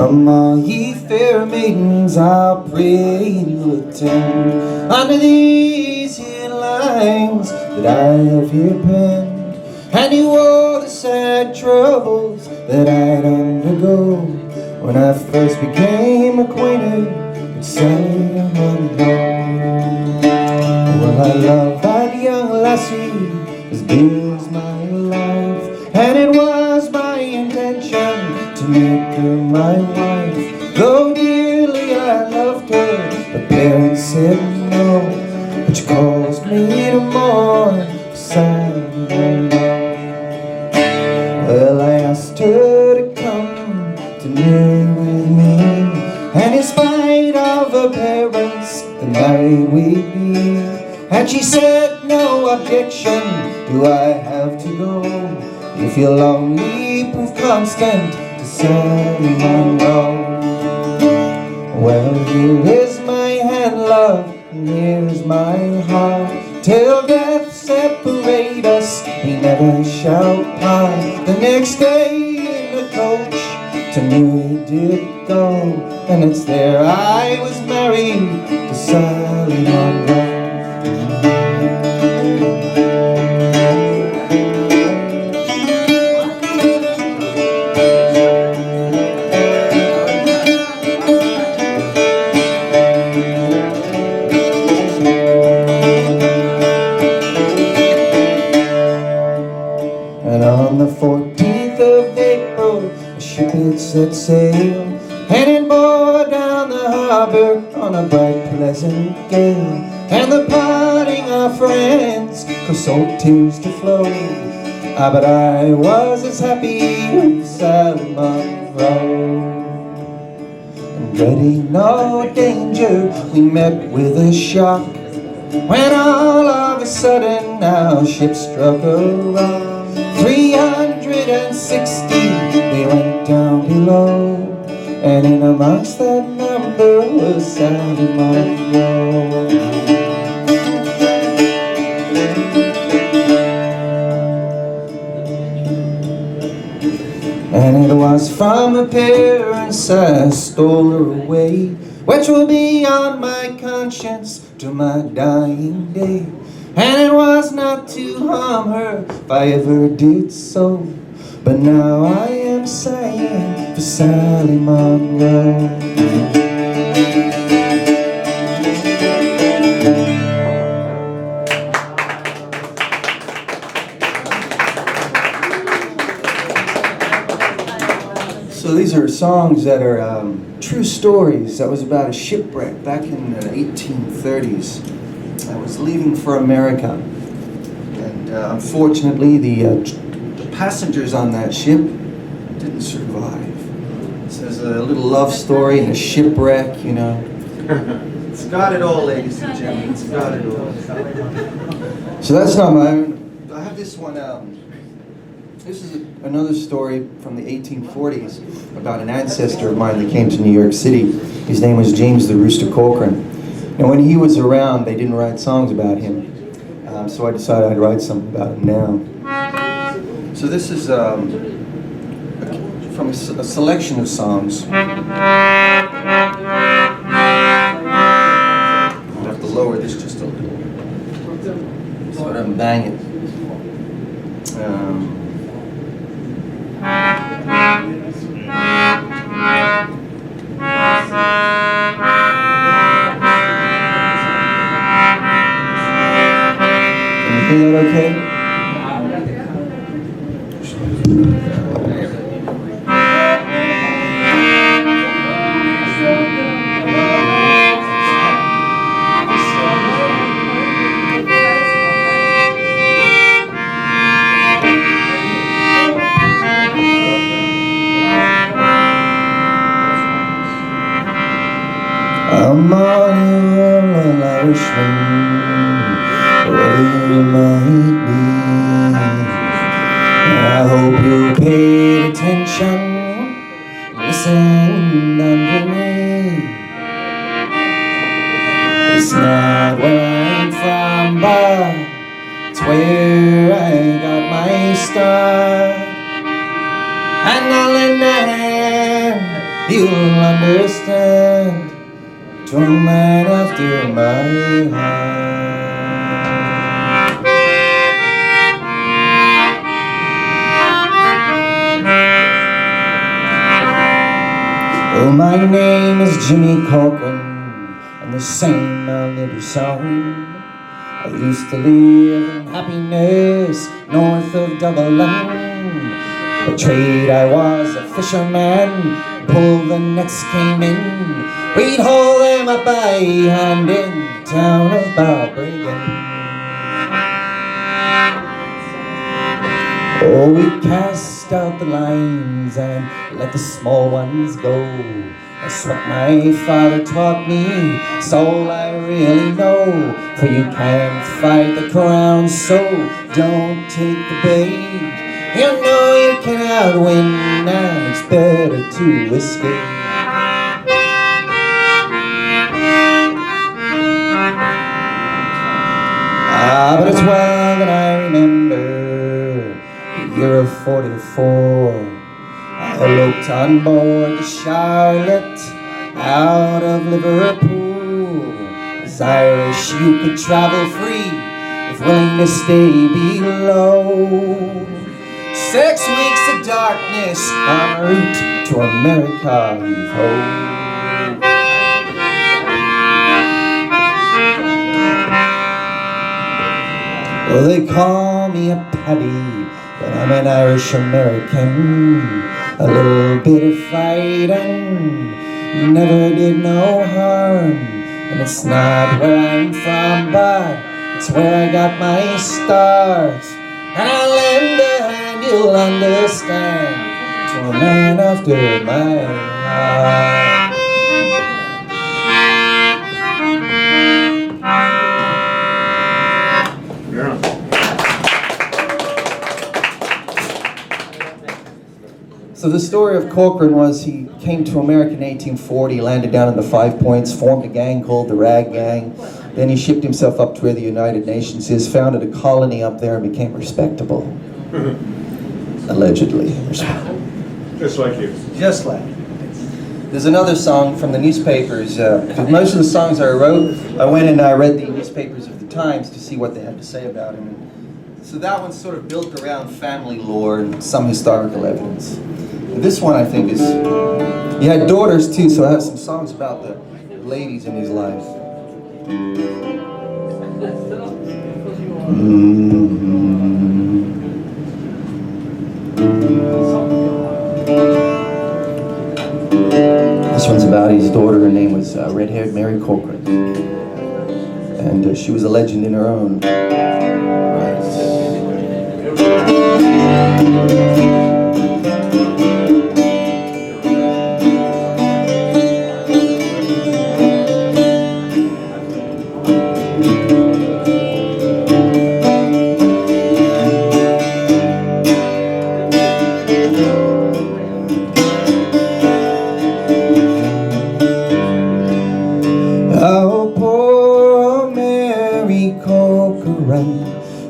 Come all ye fair maidens, I'll pray you attend under these here lines that I have here penned. And you all the sad troubles that I'd undergo when I first became acquainted with Sally Monroe. Well, I love that young lassie as dear as my life, and it was my intention to make her my wife. Though dearly I loved her, the parents said no, which caused me to mourn Sally Monroe. Well, I asked her to come to marry with me, and in spite of her parents, the married we'd be. And she said, no objection do I have to go, if you'll only prove constant to Sally Monroe. Well, here is my hand, love, and here's my heart. Till death separate us, we never shall part. The next day in the coach to Newry did go, and it's there I was married to Sally Monroe. And on the 14th of April, the ship had set sail, and it bore down the harbor on a bright, pleasant gale. And the parting of friends caused salt tears to flow, but I was as happy with Sally Monroe. And dreading no danger, we met with a shock, when all of a sudden our ship struck a rock. 360 they went down below, and in amongst that number was Sally Monroe. And it was from her parents I stole her away, which will be on my conscience to my dying day. And it was not to harm her if I ever did so, but now I am sighing for Sally Monroe. So these are songs that are true stories. That was about a shipwreck back in the 1830s. I was leaving for America, and unfortunately the passengers on that ship didn't survive. So there's a little love story and a shipwreck, you know. It's got it all, ladies and gentlemen. It's got it all. So that's not my own. I have this one. This is another story from the 1840s about an ancestor of mine that came to New York City. His name was James the Rooster Cochran. And when he was around, they didn't write songs about him. So I decided I'd write something about him now. So this is from a selection of songs. I have to lower this just a little so I don't bang it. Is that okay? I'm on an Irishman, wherever you might be. I hope you paid attention, listen unto me. It's not where I'm from, but it's where I got my start. And I'll lend a hand you'll understand, to a man after my heart. Oh, my name is Jimmy Corcoran, and the same old little song. I used to live in happiness north of Dublin. By trade I was a fisherman, pull the nets came in. We'd haul them up by hand in the town of Balbriggan. Oh, we cast out the lines and let the small ones go. That's what my father taught me, it's all I really know. For you can't fight the crown, so don't take the bait. You know you cannot win, and it's better to escape. Ah, but it's well that I remember the year of 44. I eloped on board the Charlotte out of Liverpool. As Irish you could travel free if willing to stay below. 6 weeks of darkness en route to America, heave-ho. Well, they call me a Paddy, but I'm an Irish American. A little bit of fighting never did no harm. And it's not where I'm from, but it's where I got my start. And I'll lend a hand, you'll understand, to a man after my heart. So the story of Corcoran was he came to America in 1840, landed down in the Five Points, formed a gang called the Rag Gang. Then he shipped himself up to where the United Nations is, founded a colony up there and became respectable. Allegedly. Just like you. Just like you. There's another song from the newspapers. Most of the songs I wrote, I went and I read the newspapers of the Times to see what they had to say about him. So that one's sort of built around family lore and some historical evidence. This one, I think, is... He had daughters, too, so I have some songs about the ladies in his life. This one's about his daughter. Her name was red-haired Mary Corcoran. And she was a legend in her own right.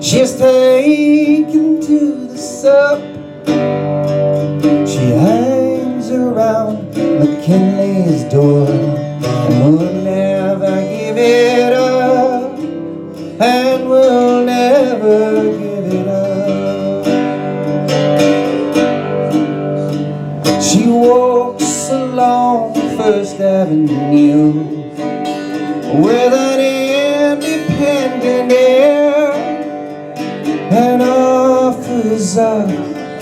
She's taken to the sub. She hangs around McKinley's door and will never give it up, and will never give it up. She walks along First Avenue with an independent air, and offers up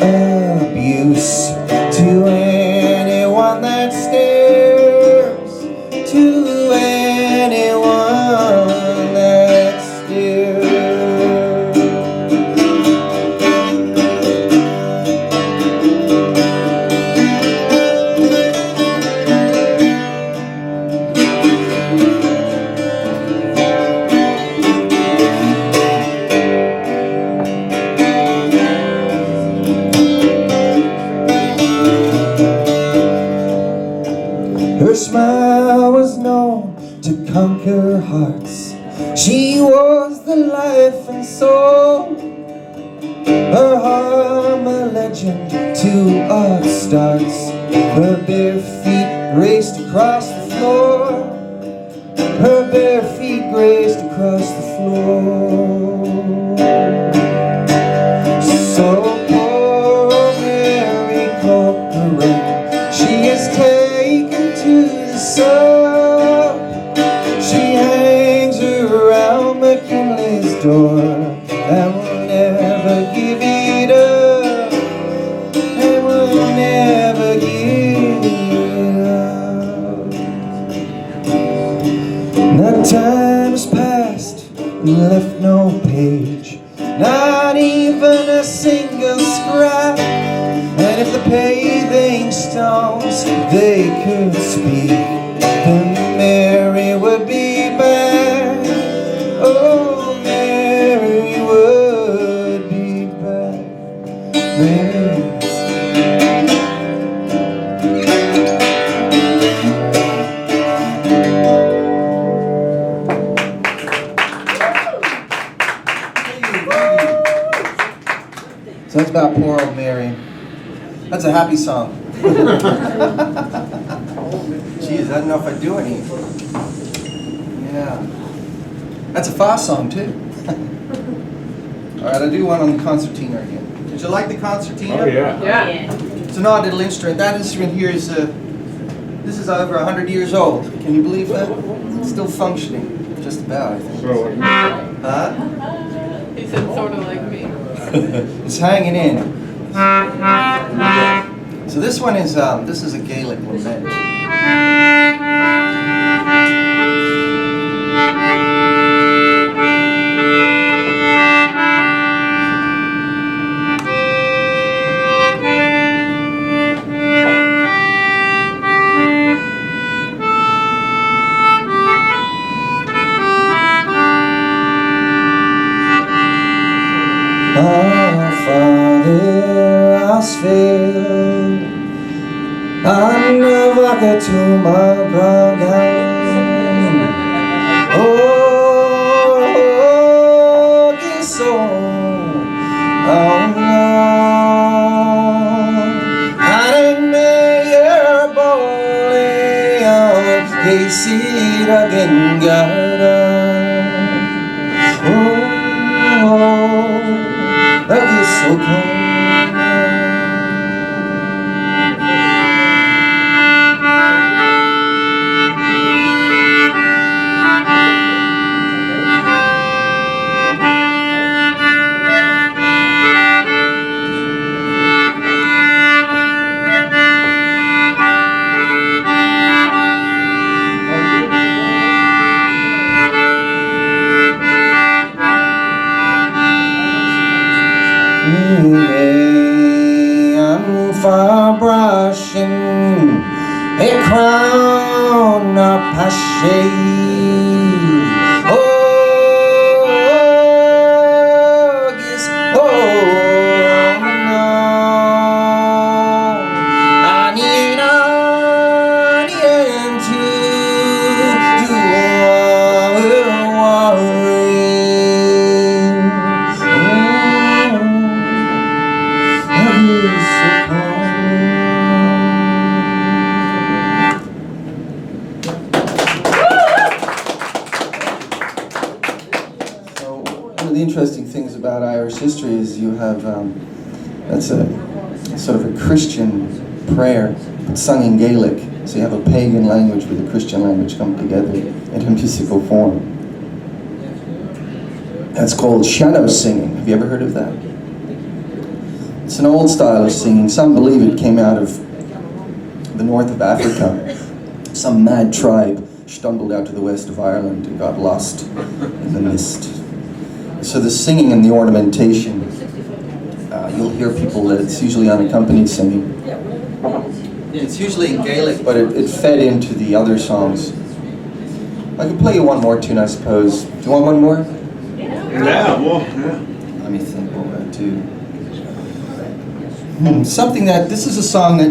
abuse to anyone that stares, to anyone that stares. Her smile was known to conquer hearts. She was the life and soul. Her harm a legend to art starts. Her bare feet raced across the floor. Her bare feet grazed across the floor. So poor Mary Corcoran, she is taken to the sun. She hangs around McKinley's door and will never give it up, and will never give it up. Now time has passed and left no page, not even a single scrap. And if the paving stones they could speak, then Mary would be back. Oh, Mary would be back. Mary. So that's about poor old Mary. That's a happy song. Geez, I don't know if I do any. Yeah. That's a fast song too. Alright, I'll do one on the concertina again. Did you like the concertina? Oh, yeah. Yeah. It's an odd little instrument. That instrument here is, this is over 100 years old. Can you believe that? It's still functioning. Just about, I think. So, Huh? He said sort of like me. It's hanging in. So this one is, this is a Gaelic lament. Our Father has failed, and never get to my proud house. Oh, get so and it may your boy out, he see it again, God. That is so cold. I'm far brushing a crown of shade. Oh, yes, oh, no. I need to do One of the interesting things about Irish history is you have, that's a sort of a Christian prayer, but sung in Gaelic. So you have a pagan language with a Christian language come together in a musical form. That's called shadow singing. Have you ever heard of that? It's an old style of singing. Some believe it came out of the north of Africa. Some mad tribe stumbled out to the west of Ireland and got lost in the mist. So the singing and the ornamentation, you'll hear people that it's usually unaccompanied singing. It's usually in Gaelic, but it fed into the other songs. I can play you one more tune, I suppose. Do you want one more? yeah, well, yeah. Let me think what we'll do. Something that, this is a song that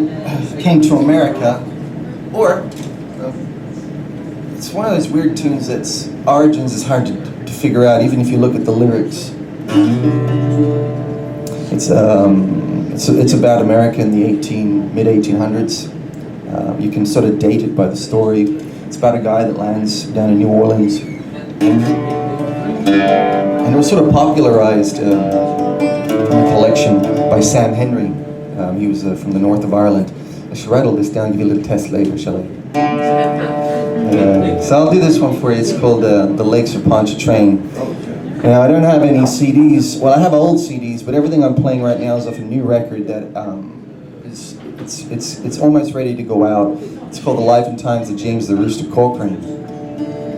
came to America, or it's one of those weird tunes that's origins is hard to figure out, even if you look at the lyrics. It's about America in the mid 1800s, You can sort of date it by the story. It's about a guy that lands down in New Orleans. And it was sort of popularized in a collection by Sam Henry. He was from the north of Ireland. I should write all this down, give you a little test later, shall I? So I'll do this one for you. It's called The Lakes of Pontchartrain. Now, I don't have any CDs. Well, I have old CDs, but everything I'm playing right now is off a new record that it's almost ready to go out. It's called The Life and Times of James the Rooster Cochrane.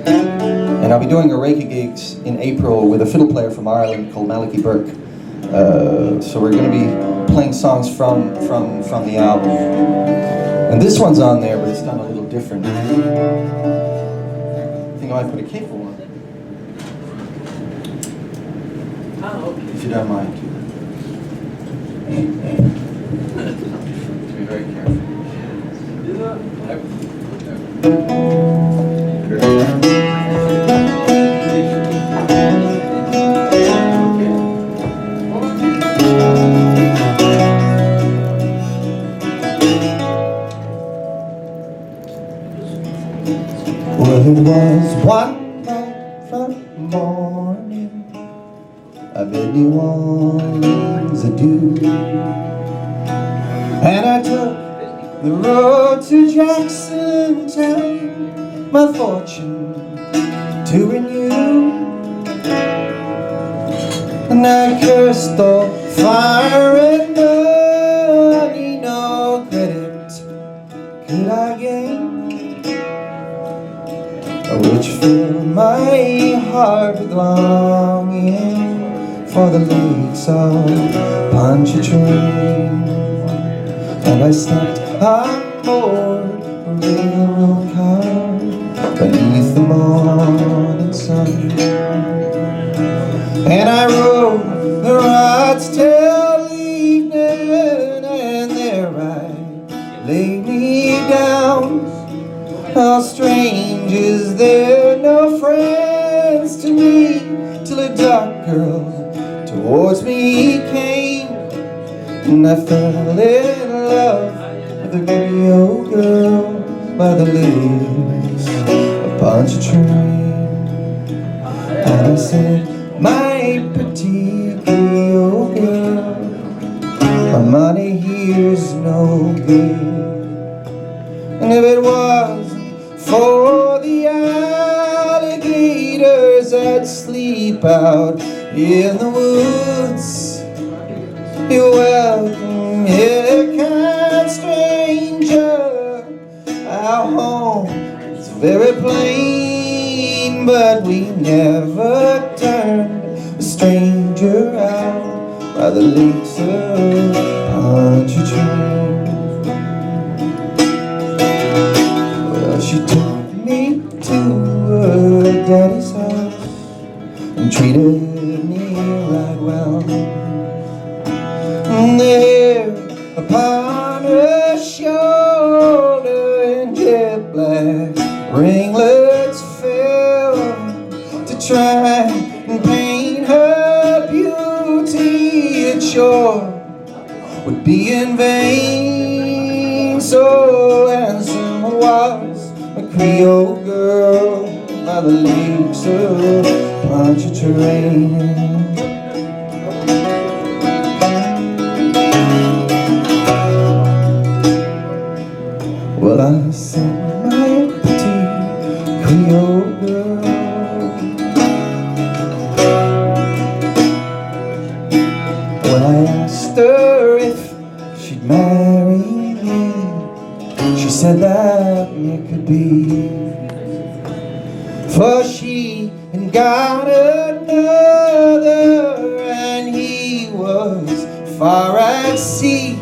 And I'll be doing a Reiki gigs in April with a fiddle player from Ireland called Malachy Burke. So we're going to be playing songs from the album. And this one's on there, but it's done a little different. I think I might put a capo on. Oh, okay. If you don't mind. To be very careful. Well, it was one bright morning I bid New Orleans adieu, and I took the road to Jackson Town, my fortune to renew. And I cursed all fire and money, no credit could I gain, which filled my heart with longing for the lakes of Pontchartrain. And I stepped on board a railroad car beneath the morning sun, and I rode the rods till evening, and there I laid me down. All strangers there, no friends to me, till a dark girl towards me came, and I fell in love with a Creole girl by the lakes of Pontchartrain. And I said, my pretty Creole girl, my money here's no good, and if it wasn't for the alligators that sleep out in the woods, you're welcome here, kind stranger. Our home is very plain, but we never turned a stranger out by the lakes of Pontchartrain. Well, she took me to her daddy's house and treated me right well. And there upon her shoulder in jet black ringlets fell to try and paint her beauty. It sure would be in vain. So handsome was a Creole girl by the lakes of Pontchartrain. Well, I said, my pretty Creole girl, when I asked her if she'd marry me, she said that it could be, for she had got another and he was far at sea.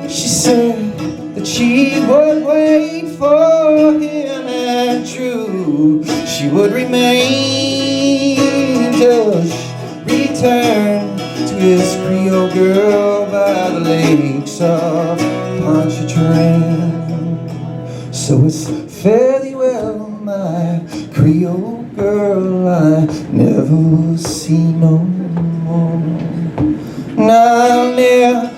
She said that she would wait for him, and true she would remain till she returned to his Creole girl by the lakes of Pontchartrain. So it's fare thee well, my Creole girl, I never will see no more. And I'll never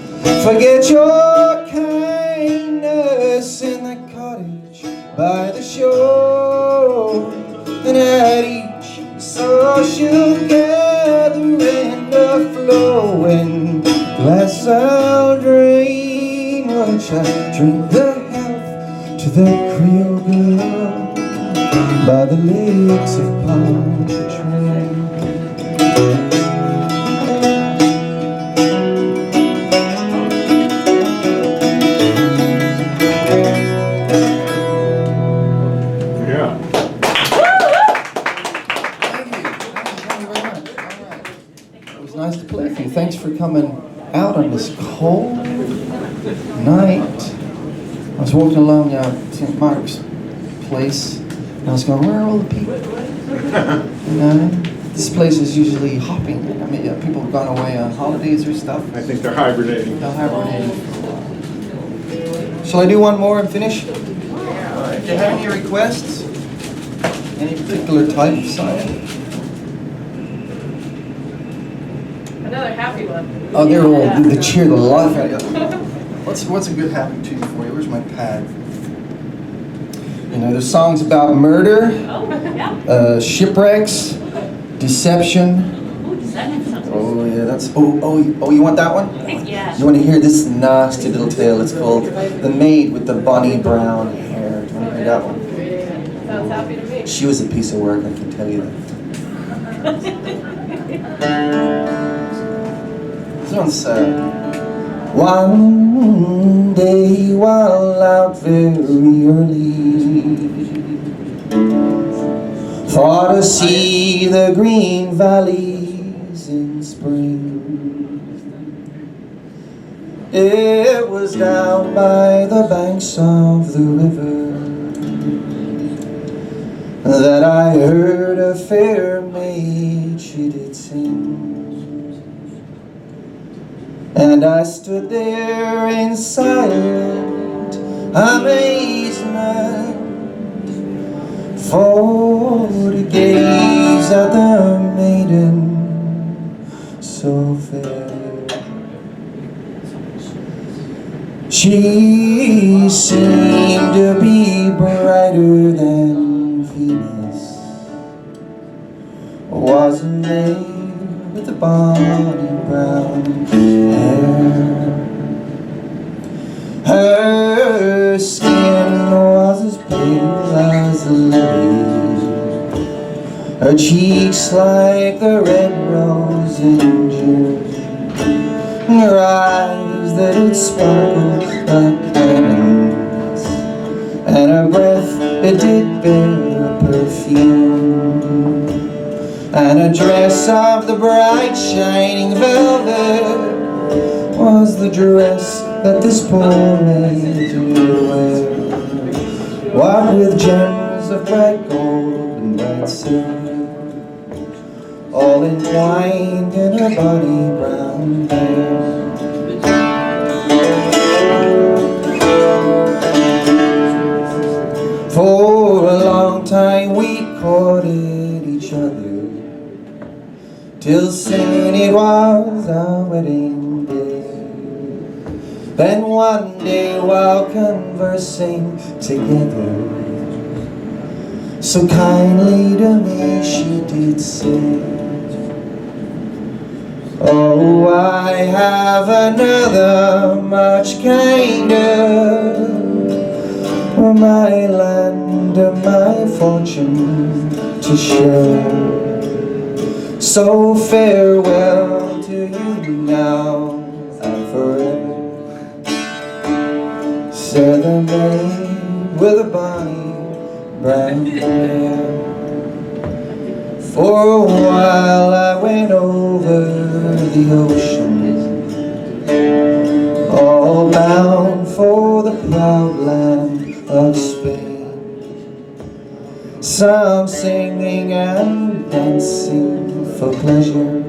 forget your kindness by the shore, and at each social gathering a flowing glass I'll drain, which I drink the health to the Creole girl by the lakes of Pontchartrain. Yeah. Thank you very much. All right. It was nice to play with you. Thanks for coming out on this cold night. I was walking along St. Mark's Place, and I was going, where are all the people? You know, this place is usually hopping. I mean, people have gone away on holidays or stuff. I think they're hibernating. They'll hibernate. Shall I do one more and finish? Do you have any requests? Any particular type of song? Another happy one. Oh, they're all the cheer the life out of you. What's a good happy tune for you? Where's my pad? You know, there's songs about murder, Oh, yeah. shipwrecks, deception. Oh, deception. Oh yeah, that's oh you want that one? Yeah. You want to hear this nasty little tale? It's called "The Maid with the Bonny Brown Hair." Do you want to hear that one? Sounds happy to me. She was a piece of work, I can tell you that. This one's one day while out very early, for to see the green valleys in spring. It was down by the banks of the river that I heard a fair maid she did sing. And I stood there in silent amazement, for to gaze at the maiden so fair. She seemed to be brighter than Venus, was a maid with a bonny brown hair. Her skin was as pale as a lily, her cheeks like the red rose in June, her eyes that had sparkled like diamonds, and her breath it did bear perfume, and a dress of the bright shining velvet was the dress that this poor maid would wear, what with gems of bright gold and bright silver, all entwined in her body brown hair. For a long time we courted each other, till soon it was our wedding day. Then one day while conversing together, so kindly to me she did say, oh, I have another much kinder, my land and my fortune to share. So farewell to you now and forever, said the maid with a bonny brown hair. For a while I went over the ocean, all bound for the proud land of Spain. Some singing and dancing for pleasure,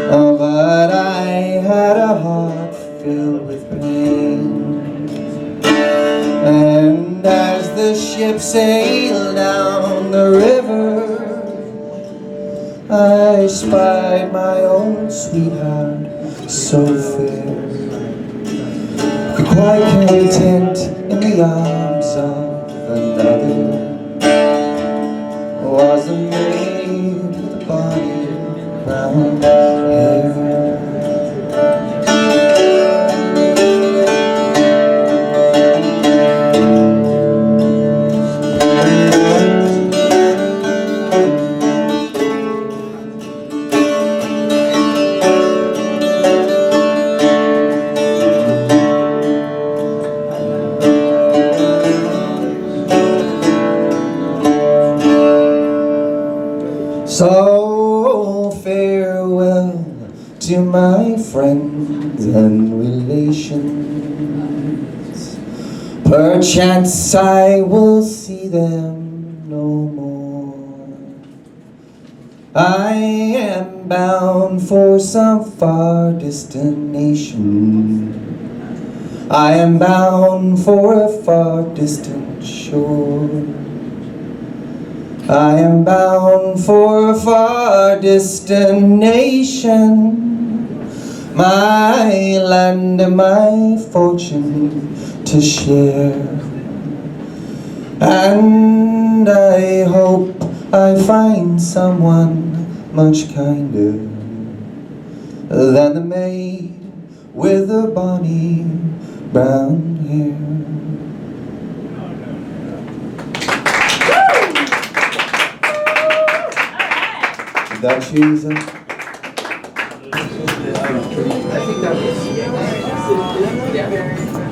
but I had a heart filled with pain. And as the ship sailed down the river, I spied my own sweetheart so fair, quite content in the arms voice of another wasn't made with a body round here. So farewell to my friends and relations. Perchance I will see them no more. I am bound for some far destination. I am bound for a far distant shore. I am bound for a far distant nation, my land and my fortune to share. And I hope I find someone much kinder than the maid with the bonny brown hair. That she's I think that was.